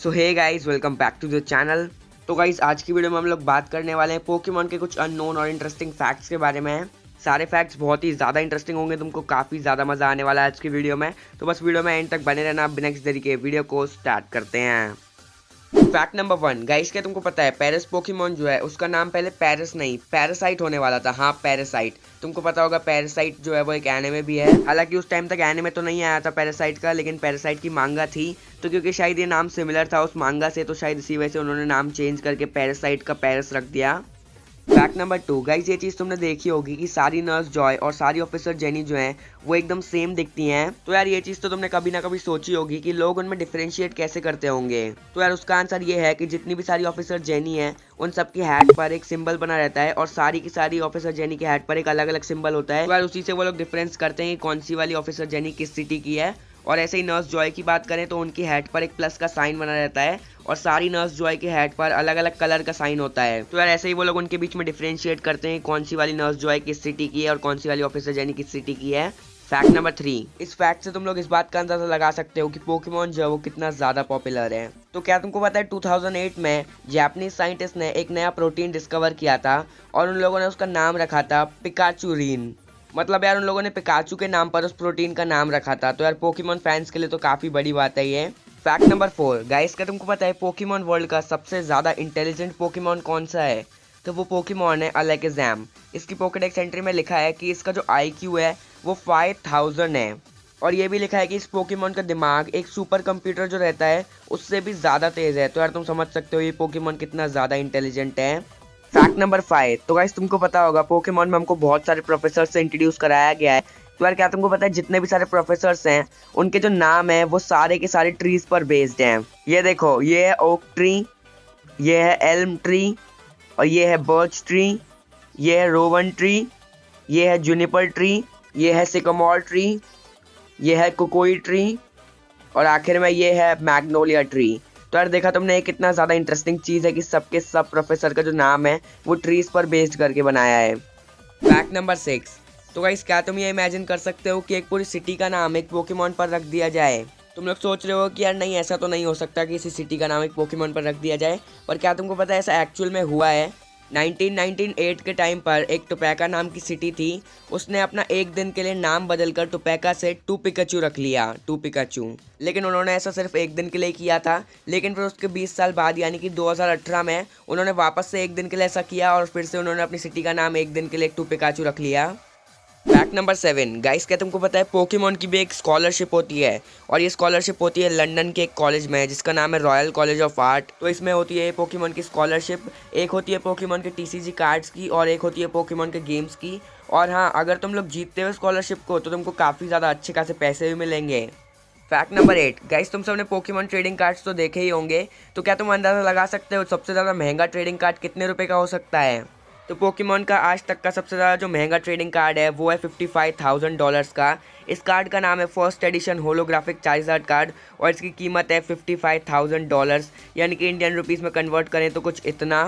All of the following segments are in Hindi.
So hey guys, welcome back to the channel. तो गाइस, आज की वीडियो में हम लोग बात करने वाले हैं पोकेमॉन के कुछ अननोन और इंटरेस्टिंग फैक्ट्स के बारे में। सारे फैक्ट्स बहुत ही ज़्यादा इंटरेस्टिंग होंगे, तुमको काफ़ी ज़्यादा मज़ा आने वाला है आज की वीडियो में। तो बस वीडियो में एंड तक बने रहना। बिना किसी देरी के वीडियो को स्टार्ट करते हैं। फैक्ट नंबर 1 गाइस, क्या तुमको पता है पैरस पोकेमॉन जो है उसका नाम पहले पैरस नहीं पैरासाइट होने वाला था। हाँ, पैरासाइट। तुमको पता होगा पैरासाइट जो है वो एक एनिमे भी है। हालांकि उस टाइम तक एनिमे तो नहीं आया था पैरासाइट का, लेकिन पैरासाइट की मांगा थी। तो क्योंकि शायद ये नाम सिमिलर था उस मांगा से, तो शायद इसी वजह से उन्होंने नाम चेंज करके पैरासाइट का पैरस रख दिया। फैक्ट नंबर 2 गाइस, ये चीज़ तुमने देखी होगी कि सारी नर्स जॉय और सारी ऑफिसर जेनी जो हैं वो एकदम सेम दिखती हैं। तो यार ये चीज़ तो तुमने कभी ना कभी सोची होगी कि लोग उनमें डिफरेंशिएट कैसे करते होंगे। तो यार उसका आंसर ये है कि जितनी भी सारी ऑफिसर जेनी है उन सबकी हैट पर एक सिंबल बना रहता है, और सारी की सारी ऑफिसर जेनी के हैट पर एक अलग अलग सिंबल होता है। तो यार उसी से वो लोग डिफरेंस करते हैं कि कौन सी वाली ऑफिसर जेनी किस सिटी की है। और ऐसे ही नर्स जॉय की बात करें तो उनकी हैट पर एक प्लस का साइन बना रहता है, और सारी नर्स जॉय के हैट पर अलग अलग कलर का साइन होता है। तो यार ऐसे ही वो लोग उनके बीच में डिफरेंशिएट करते हैं कौन सी वाली नर्स जॉय किस सिटी की है और कौन सी वाली ऑफिसर जेनी किस सिटी की है। फैक्ट नंबर 3, इस फैक्ट से तुम लोग इस बात का अंदाजा लगा सकते हो कि पोकेमॉन जो है वो कितना ज्यादा पॉपुलर है। तो क्या तुमको पता है 2008 में जापानीज साइंटिस्ट ने एक नया प्रोटीन डिस्कवर किया था, और उन लोगों ने उसका नाम रखा था पिकाचुरीन। मतलब यार उन लोगों ने पिकाचू के नाम पर उस प्रोटीन का नाम रखा था। तो यार पोकेमॉन फैंस के लिए तो काफी बड़ी बात है ये। फैक्ट नंबर 4 गाइस, क्या तुमको पता है पोकेमॉन वर्ल्ड का सबसे ज्यादा इंटेलिजेंट पोकेमॉन कौन सा है? तो वो पोकेमॉन है अलैक्ज़ाम। इसकी पोकेडेक्स एंट्री में लिखा है कि इसका जो IQ है वो 5000 है, और ये भी लिखा है कि इस पोकेमॉन का दिमाग एक सुपर कंप्यूटर जो रहता है उससे भी ज़्यादा तेज़ है। तो यार तुम समझ सकते हो ये पोकेमॉन कितना ज़्यादा इंटेलिजेंट है। फैक्ट नंबर 5, तो गाइस तुमको पता होगा पोकेमॉन में हमको बहुत सारे प्रोफेसर से इंट्रोड्यूस कराया गया है। तो यार क्या तुमको पता है जितने भी सारे प्रोफेसर्स हैं उनके जो नाम है वो सारे के सारे ट्रीज पर बेस्ड हैं। ये देखो, ये है ओक ट्री, ये है एल्म ट्री, और ये है बर्च ट्री, ये है रोवन ट्री, ये है जूनिपर ट्री, ये है सिकामोर ट्री, ये है कोकोई ट्री, और आखिर में ये है मैग्नोलिया ट्री। तो यार देखा तुमने, ये कितना ज़्यादा इंटरेस्टिंग चीज़ है कि सबके सब प्रोफेसर का जो नाम है वो ट्रीज पर बेस्ड करके बनाया है। फैक्ट नंबर 6, तो गाइस क्या तुम ये इमेजिन कर सकते हो कि एक पूरी सिटी का नाम एक पोकेमॉन पर रख दिया जाए? तुम लोग सोच रहे हो कि यार नहीं, ऐसा तो नहीं हो सकता कि इसी सिटी का नाम एक पोकेमॉन पर रख दिया जाए, पर क्या तुमको पता है ऐसा एक्चुअल में हुआ है। 1998 के टाइम पर एक टोपैका नाम की सिटी थी, उसने अपना एक दिन के लिए नाम बदलकर टोपैका से टू पिकाचू रख लिया, टू पिकाचू। लेकिन उन्होंने ऐसा सिर्फ एक दिन के लिए किया था, लेकिन फिर उसके 20 साल बाद यानी कि 2018 में उन्होंने वापस से एक दिन के लिए ऐसा किया, और फिर से उन्होंने अपनी सिटी का नाम एक दिन के लिए टू पिकाचू रख लिया। फैक्ट नंबर 7 गाइस, क्या तुमको पता है पोकेमॉन की भी एक स्कॉलरशिप होती है, और ये स्कॉलरशिप होती है लंदन के एक कॉलेज में जिसका नाम है रॉयल कॉलेज ऑफ आर्ट। तो इसमें होती है पोकेमॉन की स्कॉलरशिप, एक होती है पोकेमॉन के TCG कार्ड्स की, और एक होती है पोकेमॉन के गेम्स की। और हाँ, अगर तुम लोग जीतते हो स्कॉलरशिप को तो तुमको काफ़ी ज़्यादा अच्छे खासे पैसे भी मिलेंगे। फैक्ट नंबर 8 गाइस, तुम सबने पोकेमॉन ट्रेडिंग कार्ड्स तो देखे ही होंगे। तो क्या तुम अंदाज़ा लगा सकते हो सबसे ज़्यादा महंगा ट्रेडिंग कार्ड कितने रुपए का हो सकता है? तो पोकेमॉन का आज तक का सबसे ज़्यादा जो महंगा ट्रेडिंग कार्ड है वो है $55,000 का। इस कार्ड का नाम है first edition holographic charged card, और इसकी कीमत है $55,000, यानी कि इंडियन रुपीज़ में कन्वर्ट करें तो कुछ इतना।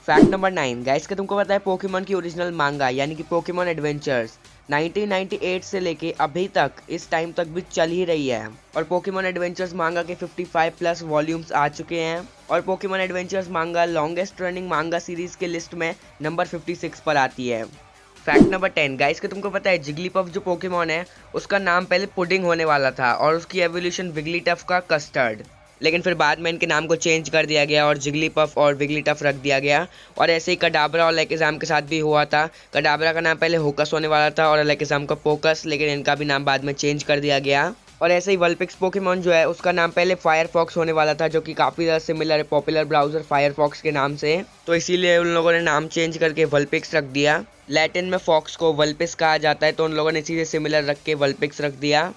फैक्ट नंबर 9 गाइस, क्या तुमको पता है पोकेमॉन की ओरिजिनल मांगा यानी कि पोकेमॉन एडवेंचर्स 1998 से लेके अभी तक इस टाइम तक भी चल ही रही है, और पोकेमॉन एडवेंचर्स मांगा के 55+ वॉल्यूम्स आ चुके हैं, और पोकेमॉन एडवेंचर्स मांगा लॉन्गेस्ट रनिंग मांगा सीरीज के लिस्ट में नंबर 56 पर आती है। फैक्ट नंबर 10 गाइस, क्या तुमको पता है जिगलीपफ जो पोकेमॉन है उसका नाम पहले पुडिंग होने वाला था, और उसकी एवोल्यूशन विगलीटफ का कस्टर्ड, लेकिन फिर बाद में इनके नाम को चेंज कर दिया गया और जिगलीपफ और विगलीटफ रख दिया गया। और ऐसे ही कडाबरा और अलैक्ज़ाम के साथ भी हुआ था। कडाबरा का नाम पहले होकस होने वाला था और अलैक्ज़ाम का पोकस, लेकिन इनका भी नाम बाद में चेंज कर दिया गया। और ऐसे ही वल्पिक्स पोकेमॉन जो है उसका नाम पहले फायरफॉक्स होने वाला था, जो कि काफ़ी ज़्यादा सिमिलर है पॉपुलर ब्राउज़र फायरफॉक्स के नाम से। तो इसीलिए उन लोगों ने नाम चेंज करके वल्पिक्स रख दिया। लैटिन में फॉक्स को वल्पिस कहा जाता है, तो उन लोगों ने इसी से सिमिलर रख के वल्पिक्स रख दिया।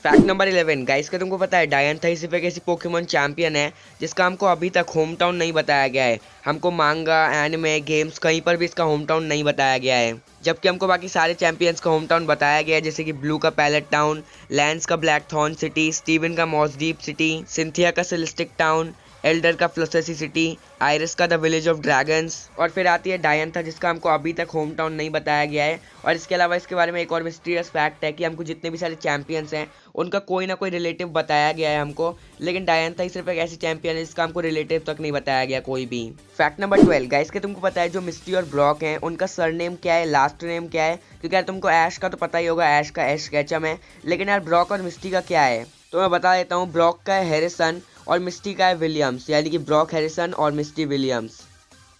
फैक्ट नंबर 11 गाइस, क्या तुमको पता है डायंथाई सिर्फ एक ऐसी पोकेमॉन चैंपियन है जिसका हमको अभी तक होम टाउन नहीं बताया गया है। हमको मांगा, एनिमे, गेम्स कहीं पर भी इसका होम टाउन नहीं बताया गया है, जबकि हमको बाकी सारे चैंपियंस का होम टाउन बताया गया है, जैसे कि ब्लू का पैलेट टाउन, लैंस का ब्लैक थॉर्न सिटी, स्टीवन का मॉसडीप सिटी, सिंथिया का सेलेस्टिक टाउन, एल्डर का फ्लोसेसी सिटी, आयरिस का द विलेज ऑफ ड्रैगन्स, और फिर आती है डायंथा जिसका हमको अभी तक होम टाउन नहीं बताया गया है। और इसके अलावा इसके बारे में एक और मिस्टीरियस फैक्ट है कि हमको जितने भी सारे चैंपियंस हैं उनका कोई ना कोई रिलेटिव बताया गया है हमको, लेकिन डायंथा ही सिर्फ एक ऐसी चैंपियन है जिसका हमको रिलेटिव तक नहीं बताया गया कोई भी। फैक्ट नंबर 12 गाइस के तुमको पता है जो मिस्टी और ब्रॉक हैं उनका सरनेम क्या है, लास्ट नेम क्या है? क्योंकि यार तुमको ऐश का तो पता ही होगा, ऐश का ऐश कैचम है, लेकिन यार ब्रॉक और मिस्टी का क्या है? तो मैं बता देता हूँ, ब्रॉक का है हैरिसन और मिस्टी का है विलियम्स, यानी कि ब्रॉक हैरिसन और मिस्टी विलियम्स।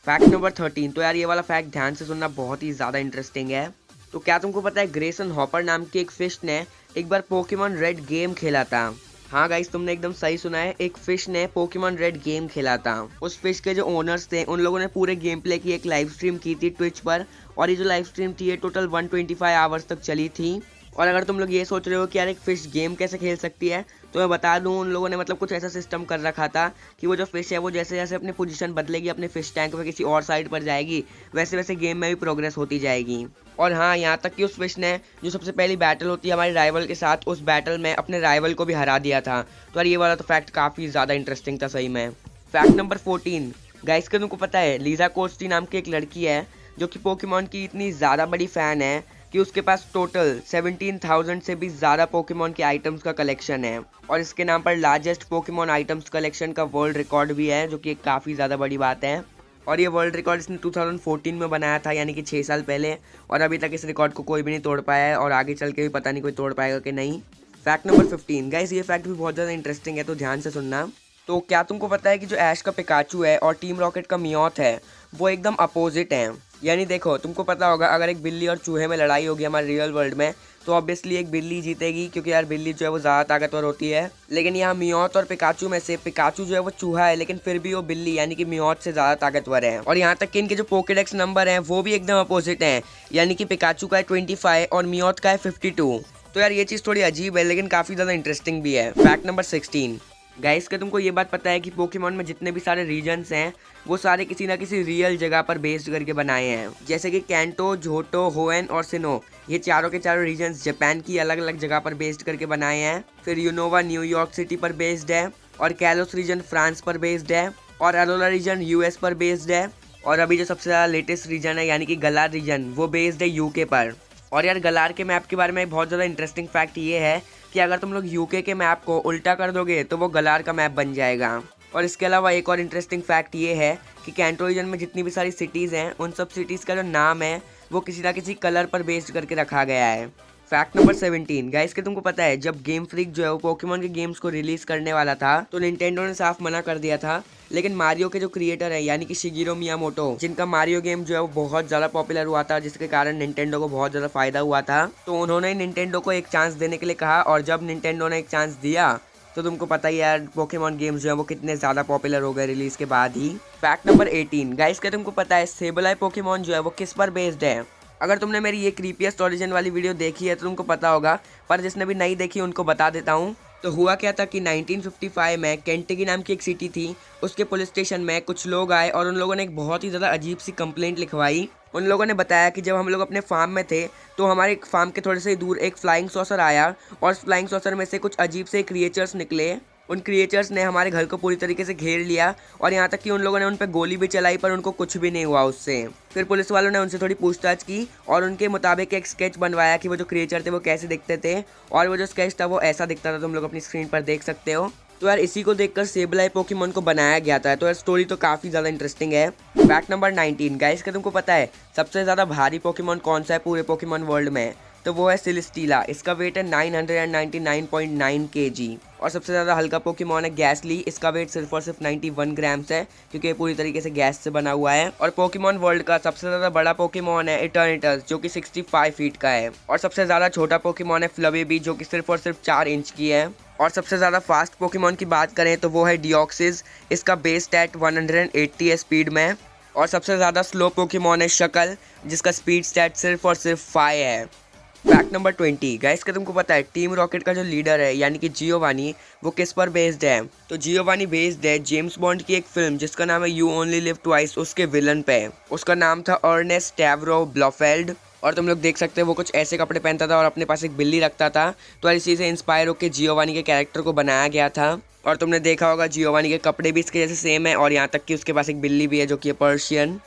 फैक्ट नंबर 13, तो यार ये वाला फैक्ट ध्यान से सुनना, बहुत ही ज़्यादा इंटरेस्टिंग है। तो क्या तुमको पता है ग्रेसन हॉपर नाम की एक फिश ने एक बार पोकेमॉन रेड गेम खेला था? हाँ गाइस, तुमने एकदम सही सुना है, एक फिश ने पोकेमॉन रेड गेम खेला था। उस फिश के जो ओनर्स थे उन लोगों ने पूरे गेम प्ले की एक लाइव स्ट्रीम की थी ट्विच पर, और ये जो लाइव स्ट्रीम थी ये टोटल 125 आवर्स तक चली थी। और अगर तुम लोग ये सोच रहे हो कि यार एक फिश गेम कैसे खेल सकती है, तो मैं बता दूं उन लोगों ने मतलब कुछ ऐसा सिस्टम कर रखा था कि वो जो फिश है वो जैसे जैसे अपनी पोजीशन बदलेगी अपने फिश टैंक में किसी और साइड पर जाएगी, वैसे वैसे गेम में भी प्रोग्रेस होती जाएगी। और हाँ, यहाँ तक कि उस फिश ने जो सबसे पहली बैटल होती है हमारे राइवल के साथ, उस बैटल में अपने राइवल को भी हरा दिया था। तो यार ये वाला तो फैक्ट काफ़ी ज़्यादा इंटरेस्टिंग था सही में। फैक्ट नंबर 14 गाइस के तुमको पता है लीजा कोस्टी नाम की एक लड़की है जो कि पोकेमॉन की इतनी ज़्यादा बड़ी फ़ैन है कि उसके पास टोटल 17,000 से भी ज़्यादा पोकेमॉन के आइटम्स का कलेक्शन है, और इसके नाम पर लार्जेस्ट पोकेमॉन आइटम्स कलेक्शन का वर्ल्ड रिकॉर्ड भी है, जो कि एक काफ़ी ज़्यादा बड़ी बात है। और ये वर्ल्ड रिकॉर्ड इसने 2014 में बनाया था, यानी कि 6 साल पहले, और अभी तक इस रिकॉर्ड को कोई भी नहीं तोड़ पाया है, और आगे चल के भी पता नहीं कोई तोड़ पाएगा कि नहीं। फैक्ट नंबर 15 गाइस, ये फैक्ट भी बहुत ज़्यादा इंटरेस्टिंग है, तो ध्यान से सुनना। तो क्या तुमको पता है कि जो ऐश का पिकाचू है और टीम रॉकेट का मियोथ है वो एकदम अपोजिट हैं? यानी देखो, तुमको पता होगा अगर एक बिल्ली और चूहे में लड़ाई होगी हमारे रियल वर्ल्ड में, तो ऑब्वियसली एक बिल्ली जीतेगी, क्योंकि यार बिल्ली जो है वो ज़्यादा ताकतवर होती है। लेकिन यहाँ मियोथ और पिकाचू में से पिकाचू जो है वो चूहा है, लेकिन फिर भी वो बिल्ली यानी कि मियोथ से ज़्यादा ताकतवर है। और यहाँ तक कि इनके जो पोकेडेक्स नंबर हैं वो भी एकदम अपोजिट हैं, यानी कि पिकाचू का है 25 और मियोथ का है 52। तो यार ये चीज़ थोड़ी अजीब है, लेकिन काफ़ी ज़्यादा इंटरेस्टिंग भी है। फैक्ट नंबर 16 गाइस का तुमको ये बात पता है कि पोकेमॉन में जितने भी सारे रीजन्स हैं वो सारे किसी ना किसी रियल जगह पर बेस्ड करके बनाए हैं, जैसे कि कैंटो, जोटो, होएन और सिनो, ये चारों के चारों रीजन्स जापान की अलग अलग जगह पर बेस्ड करके बनाए हैं। फिर यूनोवा न्यूयॉर्क सिटी पर बेस्ड है, और कैलोस रीजन फ्रांस पर बेस्ड है, और अरोला रीजन यूएस पर बेस्ड है, और अभी जो सबसे ज़्यादा लेटेस्ट रीजन है यानी कि गलार रीजन वो बेस्ड है यूके पर। और यार गलार के मैप के बारे में बहुत ज़्यादा इंटरेस्टिंग फैक्ट ये है कि अगर तुम लोग यूके के मैप को उल्टा कर दोगे तो वो गलार का मैप बन जाएगा। और इसके अलावा एक और इंटरेस्टिंग फैक्ट ये है कि कैंटो रीजन में जितनी भी सारी सिटीज़ हैं उन सब सिटीज़ का जो नाम है वो किसी ना किसी कलर पर बेस्ड करके रखा गया है। फैक्ट नंबर 17 गाइस के तुमको पता है जब गेम फ्रीक जो है वो पोकेमॉन के गेम्स को रिलीज करने वाला था तो निंटेंडो ने साफ मना कर दिया था, लेकिन मारियो के जो क्रिएटर है यानी कि शिगिरो मियामोटो, जिनका मारियो गेम जो है वो बहुत ज़्यादा पॉपुलर हुआ था जिसके कारण निंटेंडो को बहुत ज़्यादा फायदा हुआ था, तो उन्होंने निंटेंडो को एक चांस देने के लिए कहा, और जब निंटेंडो ने एक चांस दिया तो तुमको पता ही यार पोकेमॉन गेम्स जो है वो कितने ज़्यादा पॉपुलर हो गए रिलीज के बाद ही। फैक्ट नंबर 18 गाइस क्या तुमको पता है सेबलाई पोकेमॉन जो है वो किस पर बेस्ड है? अगर तुमने मेरी ये क्रीपीएस्ट ओरिजिन वाली वीडियो देखी है तो तुमको पता होगा, पर जिसने भी नहीं देखी उनको बता देता हूँ। तो हुआ क्या था कि 1955 में केंटकी नाम की एक सिटी थी, उसके पुलिस स्टेशन में कुछ लोग आए और उन लोगों ने एक बहुत ही ज़्यादा अजीब सी कंप्लेंट लिखवाई। उन लोगों ने बताया कि जब हम लोग अपने फार्म में थे तो हमारे फार्म के थोड़े से दूर एक फ्लाइंग सॉसर आया, और उस फ्लाइंग सॉसर में से कुछ अजीब से क्रिएचर्स निकले। उन क्रिएचर्स ने हमारे घर को पूरी तरीके से घेर लिया, और यहाँ तक कि उन लोगों ने उन पर गोली भी चलाई, पर उनको कुछ भी नहीं हुआ उससे। फिर पुलिस वालों ने उनसे थोड़ी पूछताछ की और उनके मुताबिक एक स्केच बनवाया कि वो जो क्रिएचर थे वो कैसे दिखते थे, और वो जो स्केच था वो ऐसा दिखता था, तुम लोग अपनी स्क्रीन पर देख सकते हो। तो यार इसी को देखकर सेबलाई पोकेमॉन को बनाया गया था। तो यार स्टोरी तो काफ़ी ज़्यादा इंटरेस्टिंग है। फैक्ट नंबर 19 गाइस क्या तुमको पता है सबसे ज़्यादा भारी पोकेमॉन कौन सा है पूरे पोकेमॉन वर्ल्ड में? तो वो है सिलिस्टीला, इसका वेट है 999.9 kg। और सबसे ज़्यादा हल्का पोकेमॉन है गैसली, इसका वेट सिर्फ और सिर्फ 91 ग्राम्स है, क्योंकि ये पूरी तरीके से गैस से बना हुआ है। और पोकेमॉन वर्ल्ड का सबसे ज़्यादा बड़ा पोकेमॉन है इटर्निटस, जो कि 65 फीट का है। और सबसे ज़्यादा छोटा पोकेमॉन है फ्लवेबी, जो कि सिर्फ और सिर्फ 4 इंच की है। और सबसे ज़्यादा फास्ट पोकेमॉन की बात करें तो वो है डिओक्सिस, इसका बेस स्टैट 180 है स्पीड में। और सबसे ज़्यादा स्लो पोकेमॉन है शकल, जिसका स्पीड स्टैट सिर्फ और सिर्फ 5 है। फैक्ट नंबर 20 गाइस क्या तुमको पता है टीम रॉकेट का जो लीडर है यानी कि जियोवानी वो किस पर बेस्ड है? तो जियोवानी बेस्ड है जेम्स बॉन्ड की एक फिल्म जिसका नाम है यू ओनली लिव ट्वाइस, उसके विलन पे। उसका नाम था अर्नेस्ट टैवरो ब्लॉफेल्ड, और तुम लोग देख सकते हो वो कुछ ऐसे कपड़े पहनता था और अपने पास एक बिल्ली रखता था। तो इसी से इंस्पायर होकर जियोवानी के कैरेक्टर को बनाया गया था। और तुमने देखा होगा जियोवानी के कपड़े भी इसके जैसे सेम है, और यहाँ तक कि उसके पास एक बिल्ली भी है जो कि है पर्शियन।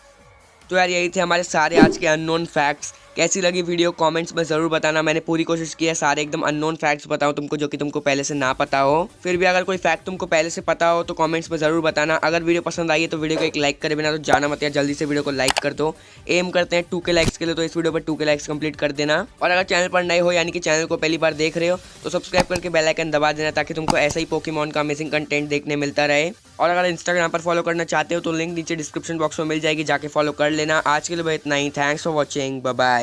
तो यार यही थे हमारे सारे आज के अननोन फैक्ट्स। कैसी लगी वीडियो कमेंट्स में ज़रूर बताना। मैंने पूरी कोशिश की है सारे एकदम अननोन फैक्ट्स बताऊं तुमको, जो कि तुमको पहले से ना पता हो। फिर भी अगर कोई फैक्ट तुमको पहले से पता हो तो कमेंट्स में ज़रूर बताना। अगर वीडियो पसंद आई है तो वीडियो को एक लाइक करे बिना तो जाना मत यार, जल्दी से वीडियो को लाइक कर दो। एम करते हैं 2K लाइक्स के लिए, तो इस वीडियो पर 2K लाइक्स कंप्लीट कर देना। और अगर चैनल पर नए हो यानी कि चैनल को पहली बार देख रहे हो तो सब्सक्राइब करके बेल आइकन दबा देना, ताकि तुमको ऐसा ही पोकेमॉन का अमेजिंग कंटेंट देखने मिलता रहे। और अगर इंस्टाग्राम पर फॉलो करना चाहते हो तो लिंक नीचे डिस्क्रिप्शन बॉक्स में मिल जाएगी, जाके फॉलो कर लेना। आज के लिए इतना ही। Thanks for watching, bye bye.